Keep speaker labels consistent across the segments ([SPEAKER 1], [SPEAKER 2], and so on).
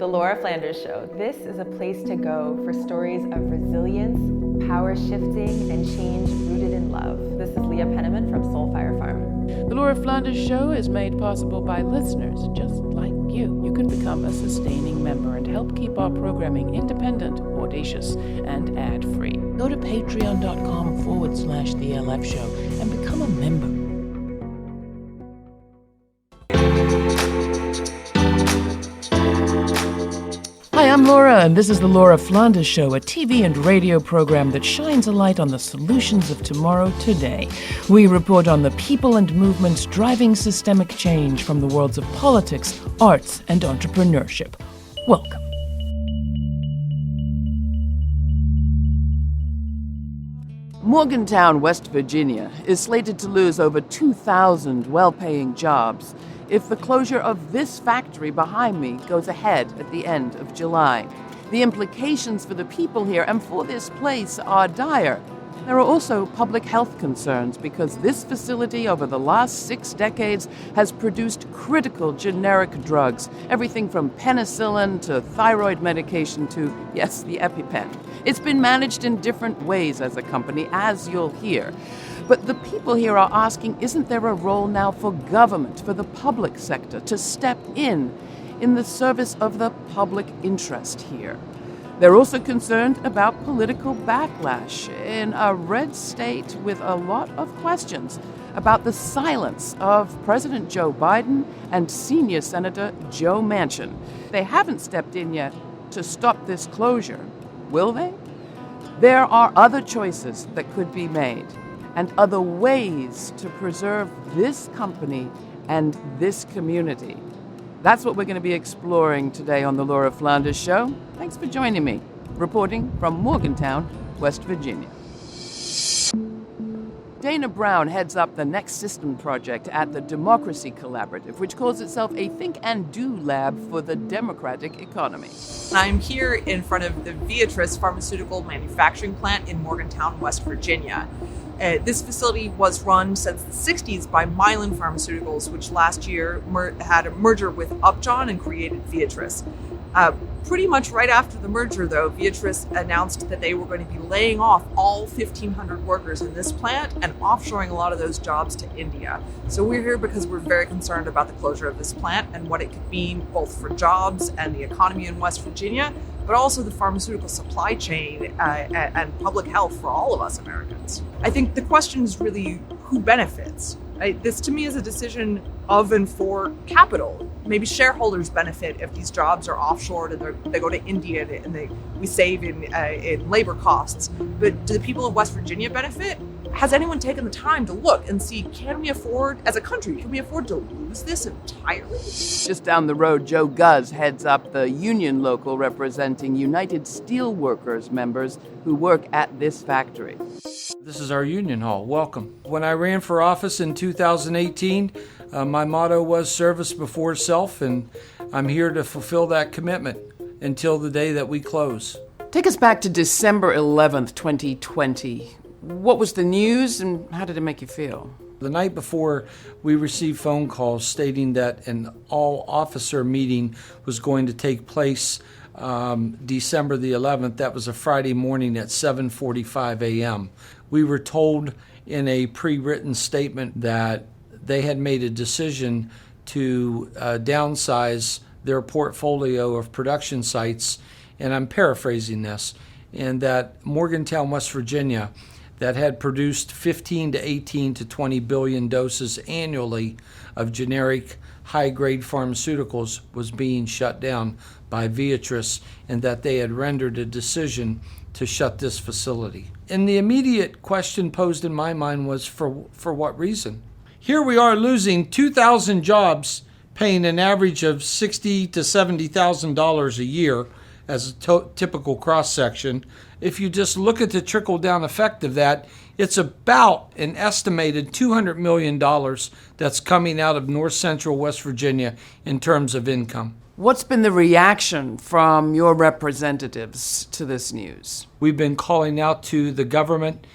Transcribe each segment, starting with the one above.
[SPEAKER 1] The Laura Flanders Show. This is a place to go for stories of resilience, power shifting, and change rooted in love. This is Leah Penniman from Soulfire Farm.
[SPEAKER 2] The Laura Flanders Show is made possible by listeners just like you. You can become a sustaining member and help keep our programming independent, audacious, and ad-free. Go to patreon.com/The LF Show and become a member. Hi, I'm Laura, and this is the Laura Flanders Show, a TV and radio program that shines a light on the solutions of tomorrow today. We report on the people and movements driving systemic change from the worlds of politics, arts, and entrepreneurship. Welcome. Morgantown, West Virginia, is slated to lose over 2,000 well-paying jobs if the closure of this factory behind me goes ahead at the end of July. The implications for the people here and for this place are dire. There are also public health concerns because this facility over the last 6 decades has produced critical generic drugs, everything from penicillin to thyroid medication to, yes, the EpiPen. It's been managed in different ways as a company, as you'll hear. But the people here are asking, isn't there a role now for government, for the public sector, to step in the service of the public interest here? They're also concerned about political backlash in a red state with a lot of questions about the silence of President Joe Biden and Senior Senator Joe Manchin. They haven't stepped in yet to stop this closure, will they? There are other choices that could be made and other ways to preserve this company and this community. That's what we're going to be exploring today on the Laura Flanders Show. Thanks for joining me, reporting from Morgantown, West Virginia. Dana Brown heads up the Next System project at the Democracy Collaborative, which calls itself a think and do lab for the democratic economy.
[SPEAKER 3] I'm here in front of the Viatris pharmaceutical manufacturing plant in Morgantown, West Virginia. This facility was run since the 60s by Mylan Pharmaceuticals, which last year had a merger with Upjohn and created Viatris. Pretty much right after the merger, though, Viatris announced that they were going to be laying off all 1,500 workers in this plant and offshoring a lot of those jobs to India. So we're here because we're very concerned about the closure of this plant and what it could mean both for jobs and the economy in West Virginia, but also the pharmaceutical supply chain and public health for all of us Americans. I think the question is really who benefits. Right? This, to me, is a decision of and for capital. Maybe shareholders benefit if these jobs are offshored and they go to India and we save in labor costs. But do the people of West Virginia benefit? Has anyone taken the time to look and see, can we afford, as a country, can we afford to lose this entirely?
[SPEAKER 2] Just down the road, Joe Guz heads up the union local representing United Steelworkers members who work at this factory.
[SPEAKER 4] This is our union hall. Welcome. When I ran for office in 2018, my motto was service before self, and I'm here to fulfill that commitment until the day that we close.
[SPEAKER 2] Take us back to December 11th, 2020. What was the news and how did it make you feel?
[SPEAKER 4] The night before, we received phone calls stating that an all-officer meeting was going to take place December the 11th. That was a Friday morning at 7:45 a.m. We were told in a pre-written statement that they had made a decision to downsize their portfolio of production sites, and I'm paraphrasing this, and that Morgantown, West Virginia, that had produced 15 to 18 to 20 billion doses annually of generic high-grade pharmaceuticals was being shut down by Viatris, and that they had rendered a decision to shut this facility. And the immediate question posed in my mind was, for what reason? Here we are losing 2,000 jobs, paying an average of $60,000 to $70,000 a year as a typical cross-section. If you just look at the trickle-down effect of that, it's about an estimated $200 million that's coming out of north central West Virginia in terms of income.
[SPEAKER 2] What's been the reaction from your representatives to this news?
[SPEAKER 4] We've been calling out to the government,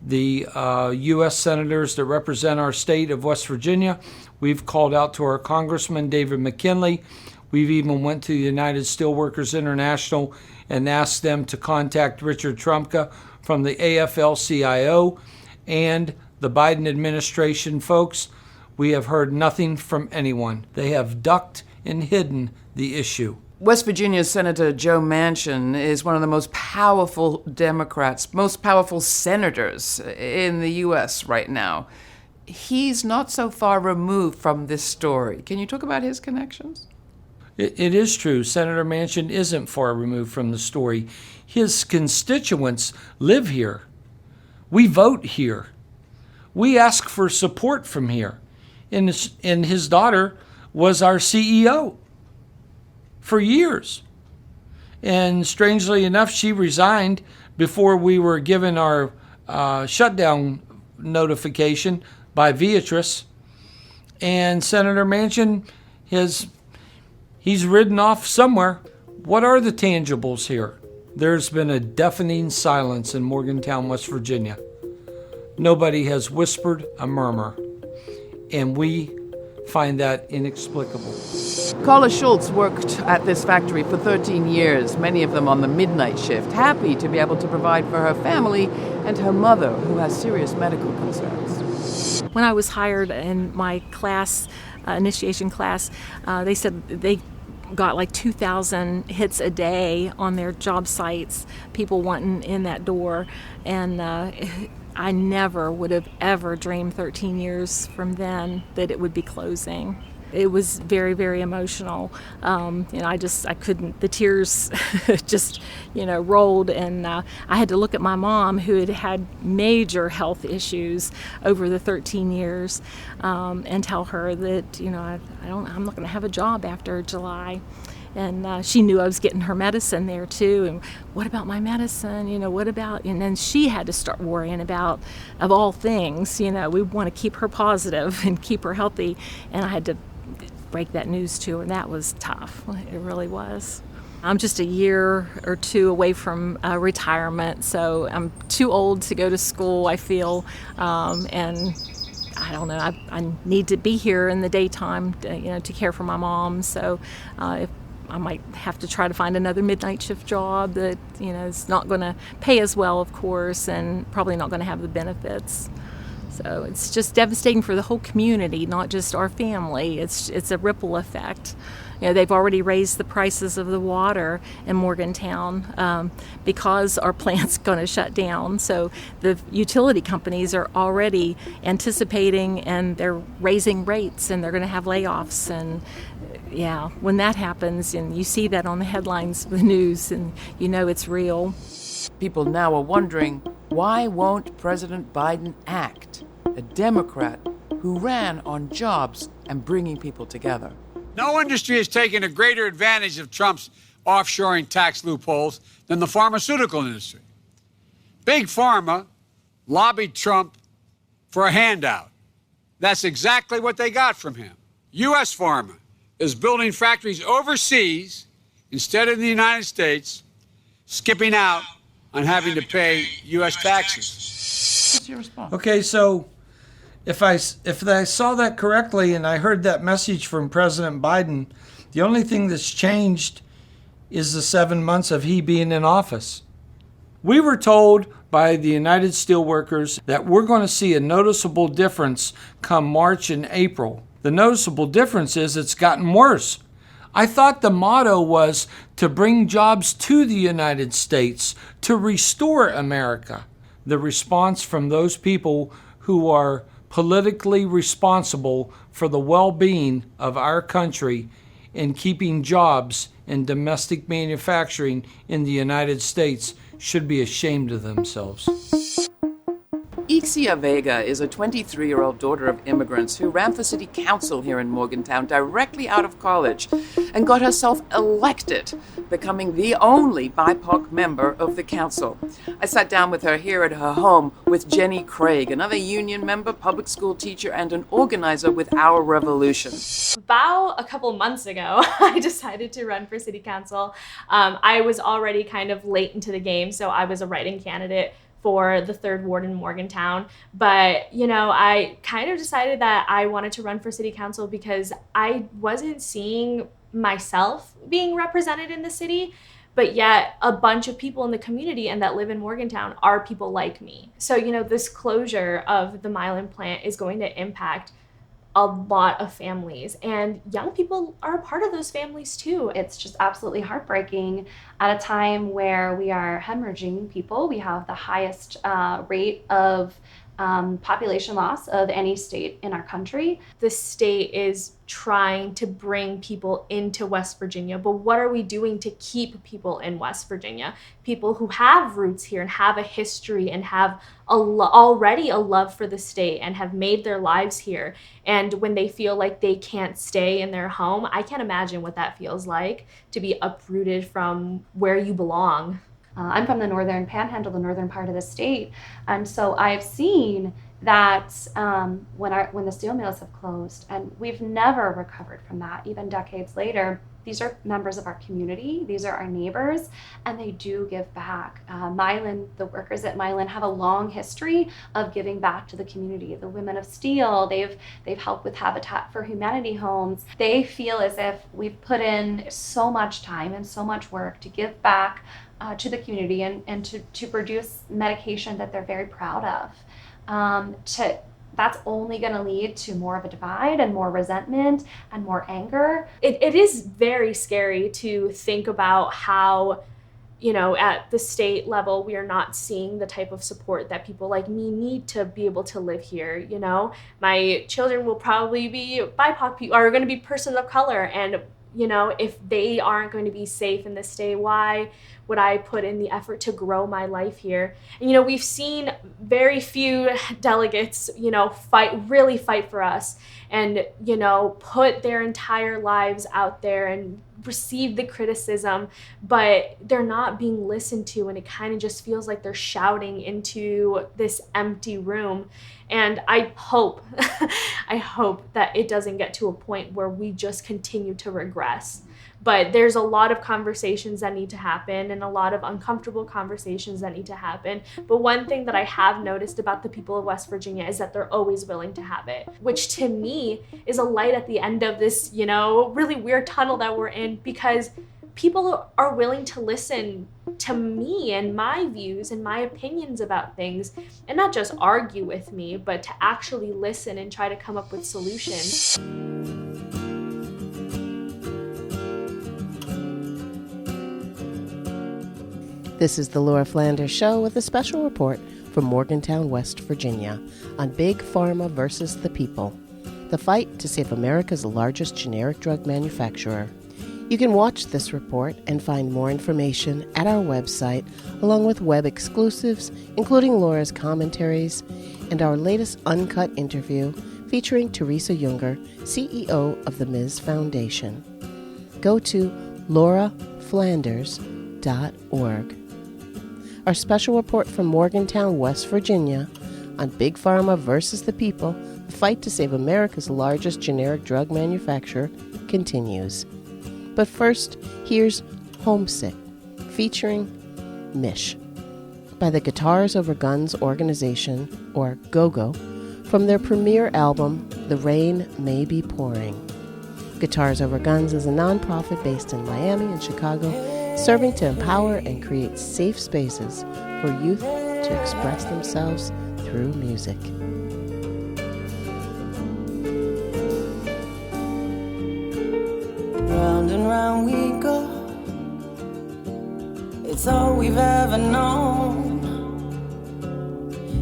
[SPEAKER 4] the U.S. senators that represent our state of West Virginia. We've called out to our Congressman, David McKinley. We've even went to the United Steelworkers International and asked them to contact Richard Trumka from the AFL-CIO and the Biden administration folks. We have heard nothing from anyone. They have ducked and hidden the issue.
[SPEAKER 2] West Virginia's Senator Joe Manchin is one of the most powerful Democrats, most powerful senators in the U.S. right now. He's not so far removed from this story. Can you talk about his connections?
[SPEAKER 4] It is true. Senator Manchin isn't far removed from the story. His constituents live here. We vote here. We ask for support from here. And his daughter was our CEO for years. And strangely enough, she resigned before we were given our shutdown notification by Viatris. And Senator Manchin, he's ridden off somewhere. What are the tangibles here? There's been a deafening silence in Morgantown, West Virginia. Nobody has whispered a murmur. And we find that inexplicable.
[SPEAKER 2] Carla Schultz worked at this factory for 13 years, many of them on the midnight shift, happy to be able to provide for her family and her mother, who has serious medical concerns.
[SPEAKER 5] When I was hired in my class, initiation class, they said they got like 2,000 hits a day on their job sites, people wanting in that door, and I never would have ever dreamed 13 years from then that it would be closing. It was very, very emotional. I couldn't, the tears just, rolled. And I had to look at my mom, who had had major health issues over the 13 years, and tell her that, I'm not going to have a job after July. And she knew I was getting her medicine there too. And what about my medicine? What about? And then she had to start worrying about, of all things, we want to keep her positive and keep her healthy. And I had to break that news to her, and that was tough. It really was. I'm just a year or two away from retirement, so I'm too old to go to school, I feel, and I don't know. I need to be here in the daytime, to care for my mom. So if I might have to try to find another midnight shift job that, is not going to pay as well, of course, and probably not going to have the benefits. So it's just devastating for the whole community, not just our family. It's a ripple effect. They've already raised the prices of the water in Morgantown because our plant's going to shut down. So the utility companies are already anticipating, and they're raising rates, and they're going to have layoffs. And yeah, when that happens, and you see that on the headlines of the news, and it's real.
[SPEAKER 2] People now are wondering, why won't President Biden act? A Democrat who ran on jobs and bringing people together.
[SPEAKER 6] No industry has taken a greater advantage of Trump's offshoring tax loopholes than the pharmaceutical industry. Big Pharma lobbied Trump for a handout. That's exactly what they got from him. U.S. Pharma is building factories overseas instead of in the United States, skipping out on having to pay U.S. taxes.
[SPEAKER 2] What's your response?
[SPEAKER 4] Okay, so if I saw that correctly and I heard that message from President Biden, the only thing that's changed is the 7 months of he being in office. We were told by the United Steelworkers that we're going to see a noticeable difference come March and April. The noticeable difference is it's gotten worse. I thought the motto was to bring jobs to the United States, to restore America. The response from those people who are politically responsible for the well-being of our country and keeping jobs in domestic manufacturing in the United States should be ashamed of themselves.
[SPEAKER 2] Ixia Vega is a 23-year-old daughter of immigrants who ran for city council here in Morgantown directly out of college and got herself elected, becoming the only BIPOC member of the council. I sat down with her here at her home with Jenny Craig, another union member, public school teacher, and an organizer with Our Revolution.
[SPEAKER 7] About a couple months ago, I decided to run for city council. I was already kind of late into the game, so I was a write-in candidate for the 3rd ward in Morgantown. But, I kind of decided that I wanted to run for city council because I wasn't seeing myself being represented in the city, but yet a bunch of people in the community and that live in Morgantown are people like me. So, this closure of the Mylan plant is going to impact a lot of families, and young people are a part of those families too.
[SPEAKER 8] It's just absolutely heartbreaking at a time where we are hemorrhaging people. We have the highest rate of population loss of any state in our country.
[SPEAKER 7] The state is trying to bring people into West Virginia, but what are we doing to keep people in West Virginia? People who have roots here and have a history and have already a love for the state and have made their lives here. And when they feel like they can't stay in their home, I can't imagine what that feels like, to be uprooted from where you belong.
[SPEAKER 8] I'm from the northern panhandle, the northern part of the state, and so I've seen that when the steel mills have closed, and we've never recovered from that, even decades later. These are members of our community, these are our neighbors, and they do give back. The workers at Mylan have a long history of giving back to the community. The Women of Steel, they've helped with Habitat for Humanity homes. They feel as if we've put in so much time and so much work to give back to the community and to produce medication that they're very proud of. That's only going to lead to more of a divide and more resentment and more anger.
[SPEAKER 7] It is very scary to think about how, at the state level, we are not seeing the type of support that people like me need to be able to live here. My children will probably be BIPOC people, are going to be persons of color, and if they aren't going to be safe in this state, why would I put in the effort to grow my life here? And, we've seen very few delegates, really fight for us and, put their entire lives out there and receive the criticism, but they're not being listened to, and it kind of just feels like they're shouting into this empty room. And I hope that it doesn't get to a point where we just continue to regress. But there's a lot of conversations that need to happen and a lot of uncomfortable conversations that need to happen. But one thing that I have noticed about the people of West Virginia is that they're always willing to have it, which to me is a light at the end of this, really weird tunnel that we're in, because people are willing to listen to me and my views and my opinions about things, and not just argue with me, but to actually listen and try to come up with solutions.
[SPEAKER 9] This is the Laura Flanders Show with a special report from Morgantown, West Virginia, on Big Pharma versus the people, the fight to save America's largest generic drug manufacturer. You can watch this report and find more information at our website, along with web exclusives, including Laura's commentaries, and our latest uncut interview featuring Teresa Junger, CEO of the Ms. Foundation. Go to lauraflanders.org. Our special report from Morgantown, West Virginia, on Big Pharma versus the people, the fight to save America's largest generic drug manufacturer, continues. But first, here's Homesick, featuring Mish, by the Guitars Over Guns organization, or GOGO, from their premiere album, The Rain May Be Pouring. Guitars Over Guns is a nonprofit based in Miami and Chicago, serving to empower and create safe spaces for youth to express themselves through music.
[SPEAKER 10] Round and round we go, it's all we've ever known,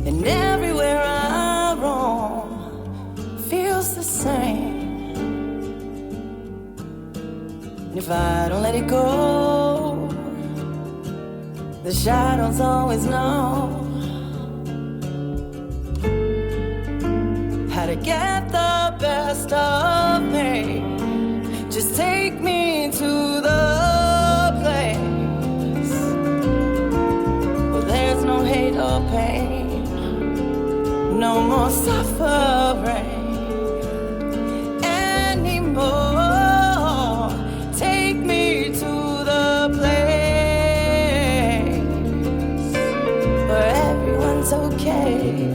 [SPEAKER 10] and everywhere I roam feels the same. And if I don't let it go, the shadows always know how to get the best of me. Just take me to the place where there's no hate or pain, no more suffering anymore. Take me to the place where everyone's okay,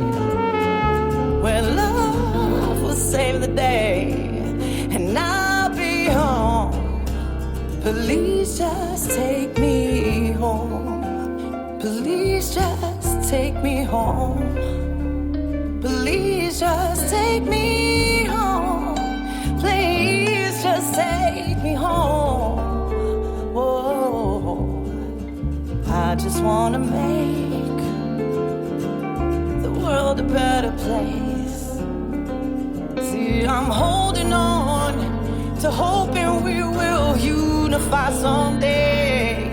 [SPEAKER 10] where love will save the day, and I'll be home Please just take me home. Please just take me home. Please just take me home. Please just take me home. Whoa. I just wanna make the world a better place. See, I'm holding on to hoping we will unify someday.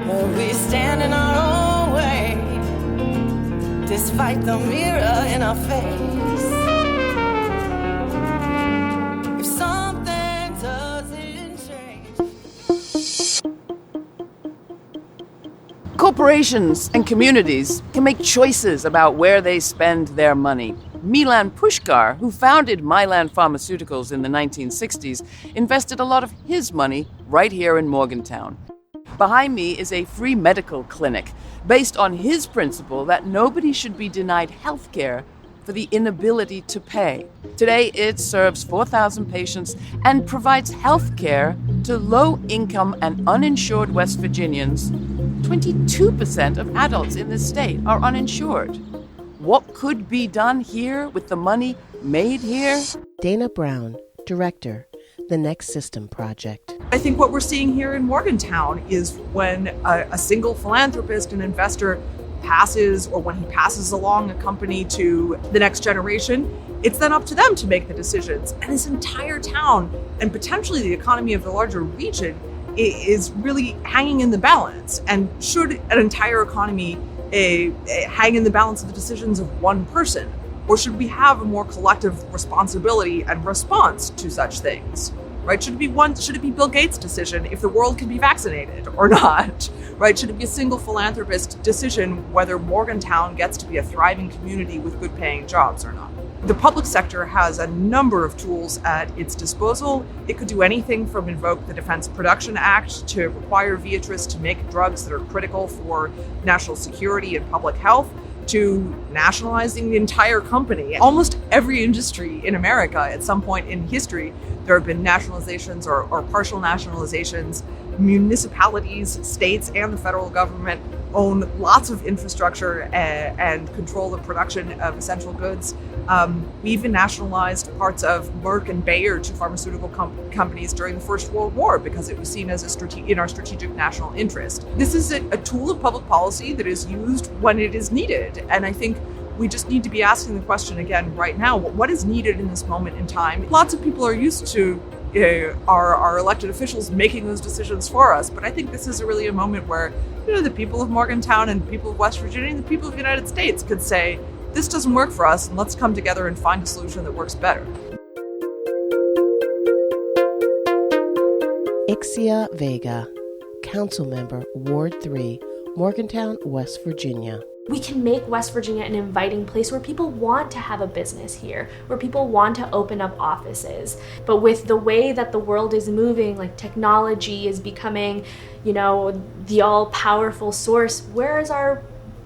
[SPEAKER 10] But we stand in our own way, despite the mirror in our face. If something doesn't change.
[SPEAKER 2] Corporations and communities can make choices about where they spend their money. Milan Pushkar, who founded Mylan Pharmaceuticals in the 1960s, invested a lot of his money right here in Morgantown. Behind me is a free medical clinic based on his principle that nobody should be denied health care for the inability to pay. Today, it serves 4,000 patients and provides health care to low-income and uninsured West Virginians. 22% of adults in this state are uninsured. What could be done here with the money made here?
[SPEAKER 9] Dana Brown, Director, The Next System Project.
[SPEAKER 3] I think what we're seeing here in Morgantown is when a single philanthropist and investor passes, or when he passes along a company to the next generation, it's then up to them to make the decisions. And this entire town, and potentially the economy of the larger region, is really hanging in the balance. And should an entire economy hang in the balance of the decisions of one person? Or should we have a more collective responsibility and response to such things? Right? Should it be Bill Gates' decision if the world can be vaccinated or not? Right? Should it be a single philanthropist decision whether Morgantown gets to be a thriving community with good paying jobs or not? The public sector has a number of tools at its disposal. It could do anything from invoke the Defense Production Act to require Viatris to make drugs that are critical for national security and public health, to nationalizing the entire company. Almost every industry in America at some point in history, there have been nationalizations or partial nationalizations. Municipalities, states, and the federal government own lots of infrastructure and control the production of essential goods. We even nationalized parts of Merck and Bayer, two pharmaceutical companies, during the First World War because it was seen as in our strategic national interest. This is a tool of public policy that is used when it is needed. And I think we just need to be asking the question again right now, what is needed in this moment in time? Lots of people are used to our elected officials making those decisions for us. But I think this is really a moment where, the people of Morgantown and people of West Virginia and the people of the United States could say, this doesn't work for us, and let's come together and find a solution that works better.
[SPEAKER 9] Ixia Vega, Council Member, Ward 3, Morgantown, West Virginia.
[SPEAKER 7] We can make West Virginia an inviting place where people want to have a business here, where people want to open up offices. But with the way that the world is moving, like technology is becoming, the all-powerful source, where is our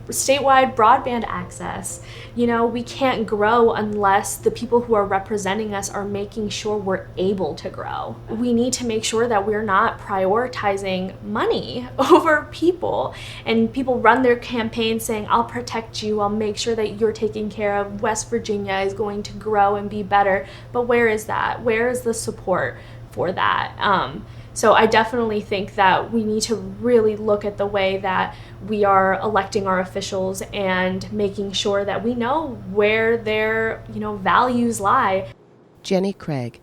[SPEAKER 7] statewide broadband access? We can't grow unless the people who are representing us are making sure we're able to grow. We need to make sure that we're not prioritizing money over people. And people run their campaigns saying, I'll protect you, I'll make sure that you're taken care of, West Virginia is going to grow and be better. But where is that? Where is the support for that? So I definitely think that we need to really look at the way that we are electing our officials and making sure that we know where their, values lie.
[SPEAKER 9] Jenny Craig,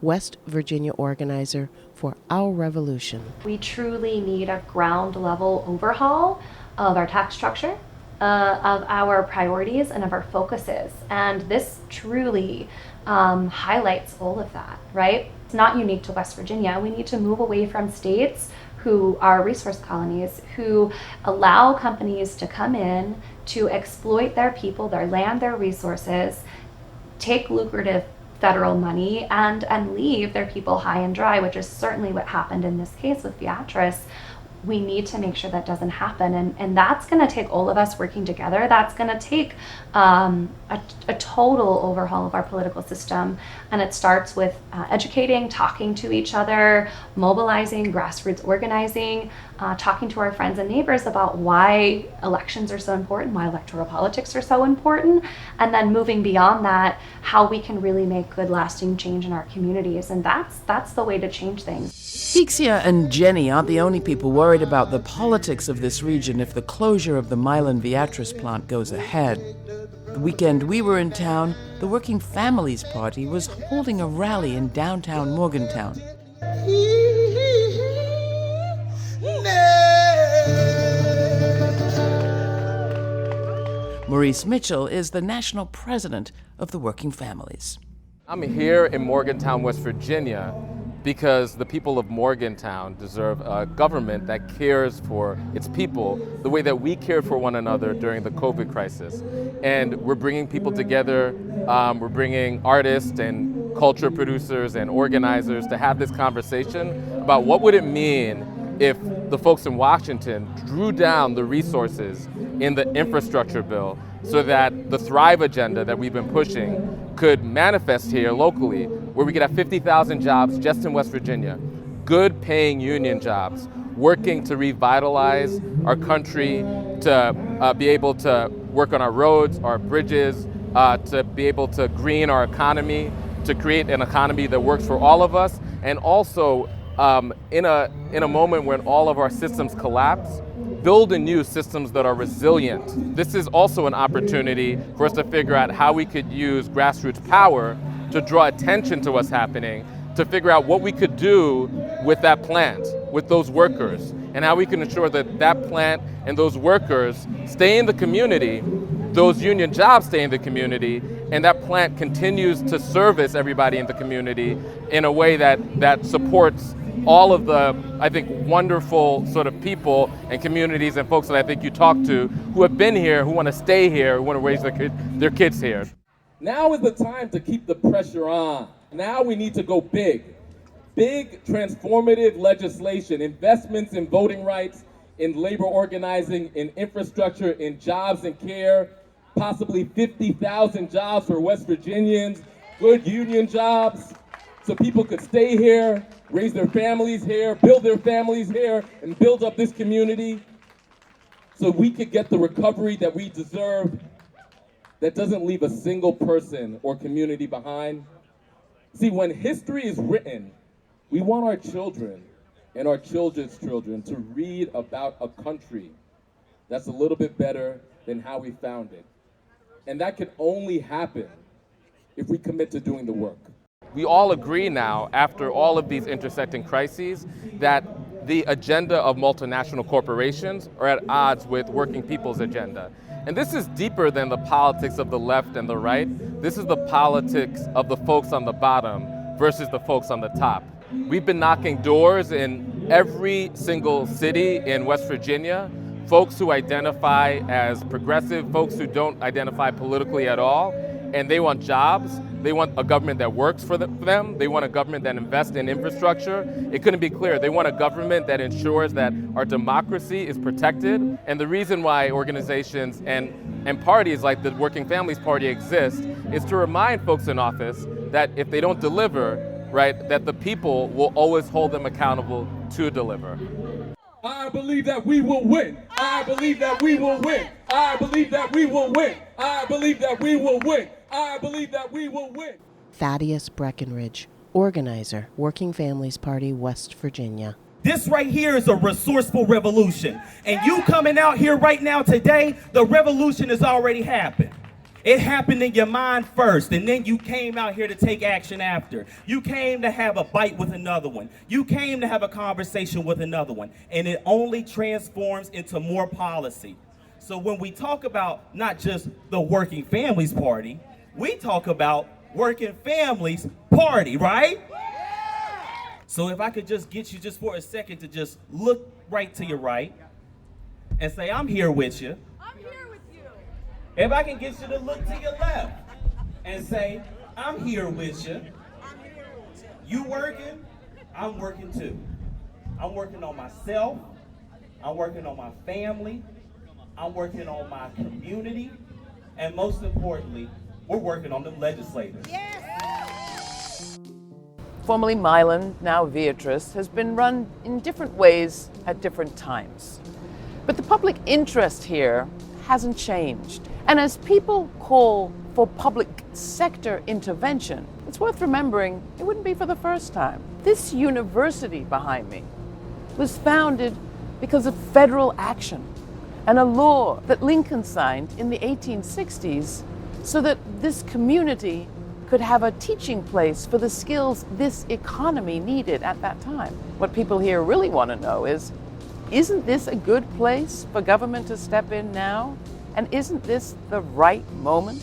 [SPEAKER 9] West Virginia organizer for Our Revolution.
[SPEAKER 8] We truly need a ground level overhaul of our tax structure, of our priorities, and of our focuses. And this truly highlights all of that, right? It's not unique to West Virginia. We need to move away from states who are resource colonies, who allow companies to come in to exploit their people, their land, their resources, take lucrative federal money, and leave their people high and dry, which is certainly what happened in this case with Viatris. we need to make sure that doesn't happen. And that's going to take all of us working together. That's going to take a total overhaul of our political system. And it starts with educating, talking to each other, mobilizing, grassroots organizing, talking to our friends and neighbors about why elections are so important, why electoral politics are so important, and then moving beyond that, how we can really make good lasting change in our communities. And that's the way to change things.
[SPEAKER 2] Ixia and Jenny aren't the only people worried about the politics of this region if the closure of the Mylan Viatris plant goes ahead. The weekend we were in town, the Working Families Party was holding a rally in downtown Morgantown. Maurice Mitchell is the national president of the Working Families.
[SPEAKER 11] I'm here in Morgantown, West Virginia, because the people of Morgantown deserve a government that cares for its people the way that we cared for one another during the COVID crisis. And we're bringing people together, we're bringing artists and culture producers and organizers to have this conversation about what would it mean if the folks in Washington drew down the resources in the infrastructure bill so that the Thrive agenda that we've been pushing could manifest here locally, where we could have 50,000 jobs just in West Virginia, good paying union jobs, working to revitalize our country, to be able to work on our roads, our bridges, to be able to green our economy, to create an economy that works for all of us, and also in a moment when all of our systems collapse, building new systems that are resilient. This is also an opportunity for us to figure out how we could use grassroots power to draw attention to what's happening, to figure out what we could do with that plant, with those workers, and how we can ensure that that plant and those workers stay in the community, those union jobs stay in the community, and that plant continues to service everybody in the community in a way that supports all of the, I think, wonderful sort of people and communities and folks that I think you talk to who have been here, who want to stay here, who want to raise their kids here.
[SPEAKER 12] Now is the time to keep the pressure on. Now we need to go big. Big transformative legislation, investments in voting rights, in labor organizing, in infrastructure, in jobs and care, possibly 50,000 jobs for West Virginians, good union jobs, so people could stay here, raise their families here, build their families here, and build up this community so we could get the recovery that we deserve that doesn't leave a single person or community behind. See, when history is written, we want our children and our children's children to read about a country that's a little bit better than how we found it. And that can only happen if we commit to doing the work.
[SPEAKER 11] We all agree now, after all of these intersecting crises, that the agenda of multinational corporations are at odds with working people's agenda. And this is deeper than the politics of the left and the right. This is the politics of the folks on the bottom versus the folks on the top. We've been knocking doors in every single city in West Virginia, folks who identify as progressive, folks who don't identify politically at all, and they want jobs. They want a government that works for them. They want a government that invests in infrastructure. It couldn't be clearer. They want a government that ensures that our democracy is protected. And the reason why organizations and parties like the Working Families Party exist is to remind folks in office that if they don't deliver, right, that the people will always hold them accountable to deliver.
[SPEAKER 12] I believe that we will win. I believe that we will win. I believe that we will win. I believe that we will win. I believe that we will win.
[SPEAKER 9] Thaddeus Breckenridge, organizer, Working Families Party, West Virginia.
[SPEAKER 13] This right here is a resourceful revolution. And you coming out here right now today, the revolution has already happened. It happened in your mind first, and then you came out here to take action after. You came to have a bite with another one. You came to have a conversation with another one. And it only transforms into more policy. So when we talk about not just the Working Families Party, we talk about Working Families Party, right? So if I could just get you just for a second to just look right to your right and say, I'm here with you.
[SPEAKER 14] I'm here with you.
[SPEAKER 13] If I can get you to look to your left and say, I'm here with you. You working? I'm working too. I'm working on myself. I'm working on my family. I'm working on my community. And most importantly, we're working on the legislators.
[SPEAKER 2] Formerly Mylan, now Viatris, has been run in different ways at different times. But the public interest here hasn't changed. And as people call for public sector intervention, it's worth remembering it wouldn't be for the first time. This university behind me was founded because of federal action and a law that Lincoln signed in the 1860s so that this community could have a teaching place for the skills this economy needed at that time. What people here really want to know is, isn't this a good place for government to step in now? And isn't this the right moment?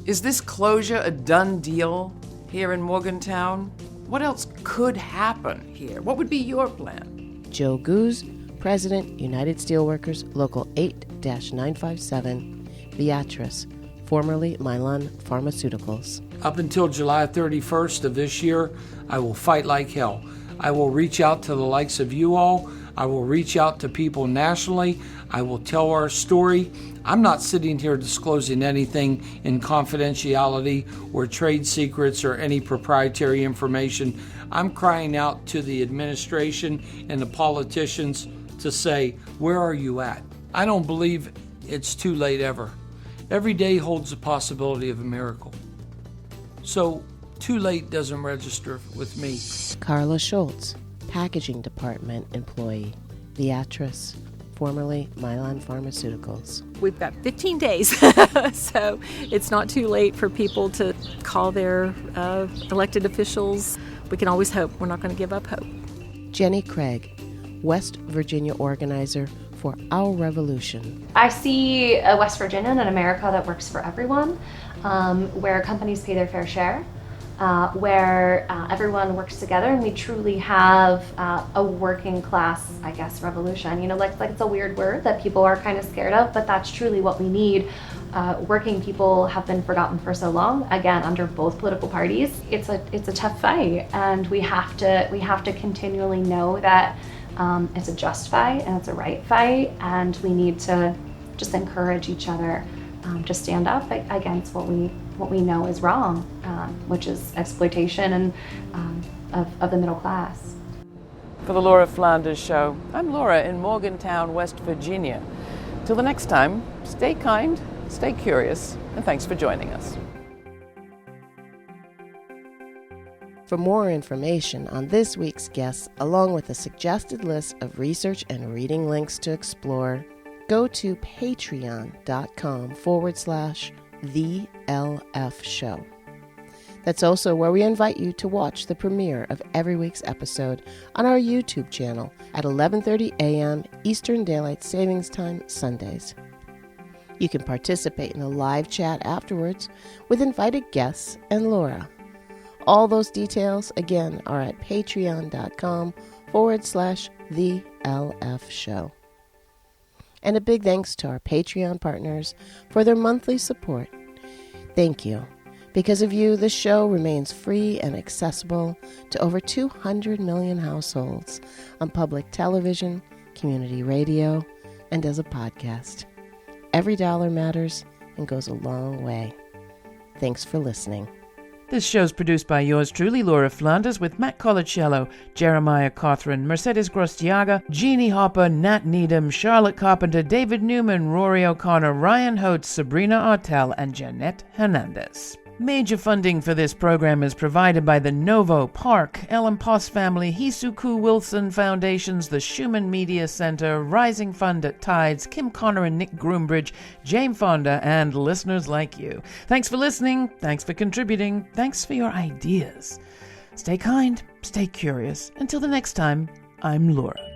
[SPEAKER 2] Is this closure a done deal here in Morgantown? What else could happen here? What would be your plan?
[SPEAKER 9] Joe Goose, President, United Steelworkers, Local 8-957, Viatris, formerly Mylan Pharmaceuticals.
[SPEAKER 4] Up until July 31st of this year, I will fight like hell. I will reach out to the likes of you all. I will reach out to people nationally. I will tell our story. I'm not sitting here disclosing anything in confidentiality or trade secrets or any proprietary information. I'm crying out to the administration and the politicians to say, where are you at? I don't believe it's too late ever. Every day holds the possibility of a miracle. So, too late doesn't register with me.
[SPEAKER 9] Carla Schultz, Packaging Department employee, Viatris, formerly Mylan Pharmaceuticals.
[SPEAKER 5] We've got 15 days, so it's not too late for people to call their elected officials. We can always hope. We're not going to give up hope.
[SPEAKER 9] Jenny Craig, West Virginia organizer for Our Revolution.
[SPEAKER 8] I see a West Virginia and an America that works for everyone, where companies pay their fair share, where everyone works together, and we truly have a working class, I guess, revolution. You know, like it's a weird word that people are kind of scared of, but that's truly what we need. Working people have been forgotten for so long, again, under both political parties. It's a tough fight, and we have to continually know that it's a just fight and it's a right fight, and we need to just encourage each other to stand up against what we know is wrong, which is exploitation and of the middle class.
[SPEAKER 2] For the Laura Flanders Show, I'm Laura in Morgantown, West Virginia. Till the next time, stay kind, stay curious, and thanks for joining us.
[SPEAKER 9] For more information on this week's guests, along with a suggested list of research and reading links to explore, go to patreon.com/TheLF Show. That's also where we invite you to watch the premiere of every week's episode on our YouTube channel at 11:30 a.m. Eastern Daylight Savings Time, Sundays. You can participate in a live chat afterwards with invited guests and Laura. All those details, again, are at patreon.com/TheLF Show. And a big thanks to our Patreon partners for their monthly support. Thank you. Because of you, this show remains free and accessible to over 200 million households on public television, community radio, and as a podcast. Every dollar matters and goes a long way. Thanks for listening.
[SPEAKER 2] This show's produced by yours truly, Laura Flanders, with Matt Colacello, Jeremiah Cothran, Mercedes Grostiaga, Jeannie Hopper, Nat Needham, Charlotte Carpenter, David Newman, Rory O'Connor, Ryan Hote, Sabrina Artel, and Jeanette Hernandez. Major funding for this program is provided by the Novo, Park, Ellen Poss Family, Hisuku Wilson Foundations, the Shuman Media Center, Rising Fund at Tides, Kim Connor and Nick Groombridge, Jane Fonda, and listeners like you. Thanks for listening. Thanks for contributing. Thanks for your ideas. Stay kind. Stay curious. Until the next time, I'm Laura.